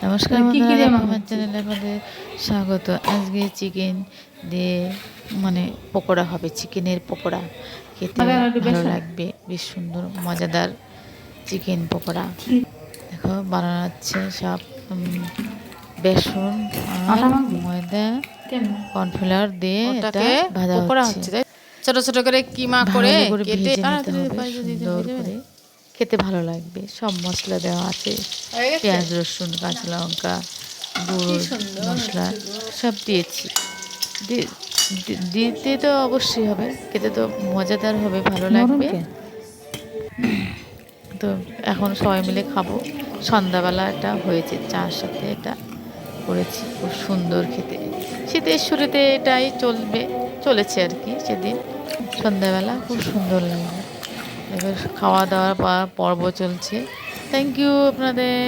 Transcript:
নমস্কার বন্ধুরা, আমার চ্যানেলে আপনাদের স্বাগত। আজকে চিকেন দিয়ে পকোড়া হবে, চিকেনের পকোড়া খেতে ভালো লাগবে, বেশ সুন্দর মজাদার চিকেন পকোড়া। দেখো বানানো হচ্ছে সব বেসন আর ময়দা কর্নফ্লাওয়ার দিয়ে এটা ভাজা হচ্ছে। ছোট ছোট করে কিমা করে ভেজে নিতে হবে সুন্দর করে, খেতে ভালো লাগবে। সব মশলা দেওয়া আছে, পেঁয়াজ রসুন কাঁচা লঙ্কা গুঁড়ো মশলা সব দিয়েছি। দিতে তো অবশ্যই হবে, খেতে তো মজাদার হবে, ভালো লাগবে। তো এখন সবাই মিলে খাবো। সন্ধ্যাবেলা এটা হয়েছে, চার সাথে এটা করেছি, খুব সুন্দর খেতে। শীতের শুরুতে এটাই চলেছে আর কি। সেদিন সন্ধ্যাবেলা খুব সুন্দর লাগবে। এবার খাওয়া দাওয়ার পর্ব চলছে। থ্যাংক ইউ আপনাদের।